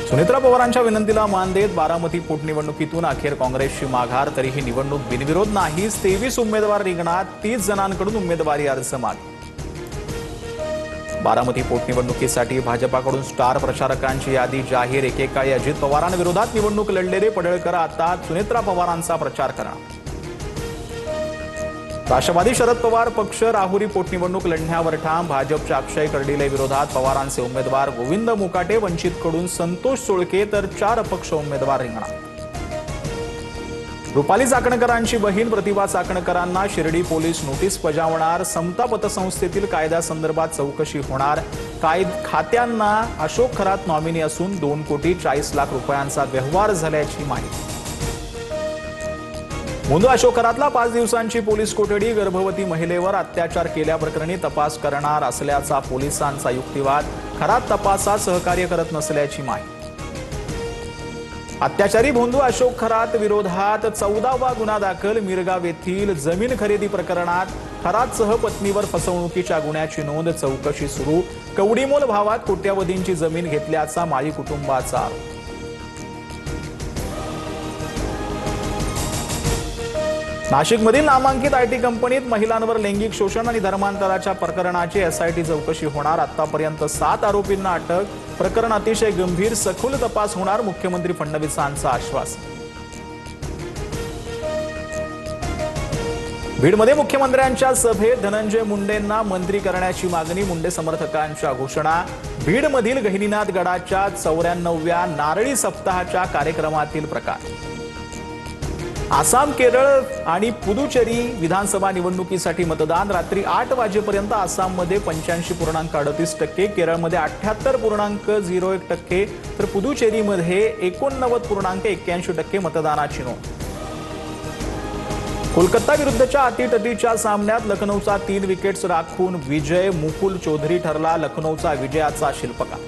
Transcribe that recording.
सुनेत्रा पवारांच्या विनंतीला मान देत बारामती पोटनिवडणुकीतून अखेर काँग्रेसची माघार। तरीही निवडणूक बिनविरोध नाही। 23 उमेदवार रिंगणात, 30 जणांकडून उमेदवारी अर्ज मागे। बारामती पोटनिवडणुकीसाठी भाजपाकडून स्टार प्रचारकांची यादी जाहीर। एकेकाळी अजित पवारांविरोधात निवडणूक लढलेले पडळकर आता सुनेत्रा पवारांचा प्रचार करणार। राष्ट्रवादी शरद पवार पक्ष राहुरी पोटनिवडणूक लढण्यावर ठाम। भाजपच्या अक्षय कर्डिले विरोधात पवारांचे उमेदवार गोविंद मुकाटे, वंचितकडून संतोष सोळके तर 4 अपक्ष उमेदवार रिंगणात। रुपाली चाकणकरांची बहीण प्रतिभा चाकणकरांना शिर्डी पोलीस नोटीस बजावणार। समता पतसंस्थेतील कायद्यासंदर्भात चौकशी होणार। खात्यांना अशोक खरात नॉमिनी असून 2,40,00,000 रुपयांचा व्यवहार झाल्याची माहिती। मुंदू अशोक खरातला 5 दिवसांची पोलीस कोठडी। गर्भवती महिलेवर अत्याचार केल्याप्रकरणी तपास करणार असल्याचा पोलिसांचा युक्तिवाद। खरात तपासात सहकार्य करत नसल्याची माहिती। अत्याचारी भोंदू अशोक खरात विरोधात 14वा गुन्हा दाखल। मिरगाव येथील जमीन खरेदी प्रकरणात खरातसह पत्नीवर फसवणुकीच्या गुन्ह्याची नोंद। चौकशी सुरू। कवडीमोल भावात कोट्यावधींची जमीन घेतल्याचा माळी कुटुंबाचा आरोप। नाशिकमधील नामांकित आयटी कंपनीत महिलांवर लैंगिक शोषण आणि धर्मांतराच्या प्रकरणाची एसआयटी चौकशी होणार। आतापर्यंत 7 आरोपींना अटक। प्रकरण अतिशय गंभीर, सखोल तपास होणार। मुख्यमंत्री फडणवीसांचं आश्वासन। बीडमध्ये मुख्यमंत्र्यांच्या सभेत धनंजय मुंडेंना मंत्री करण्याची मागणी। मुंडे समर्थकांच्या घोषणा। बीडमधील गहिनीनाथ गडाच्या 94व्या नारळी सप्ताहाच्या कार्यक्रमातील प्रकार। आसाम, केरळ आणि पुदुचेरी विधानसभा निवडणुकीसाठी मतदान। रात्री 8 वाजेपर्यंत आसाममध्ये 85.38%, केरळमध्ये 78.01%, तर पुदुचेरीमध्ये 89.81% मतदानाची नोंद। कोलकाता विरुद्धच्या अटीतटीच्या सामन्यात लखनौचा 3 विकेट्स राखून विजय। मुकुल चौधरी ठरला लखनौचा विजयाचा शिल्पकार।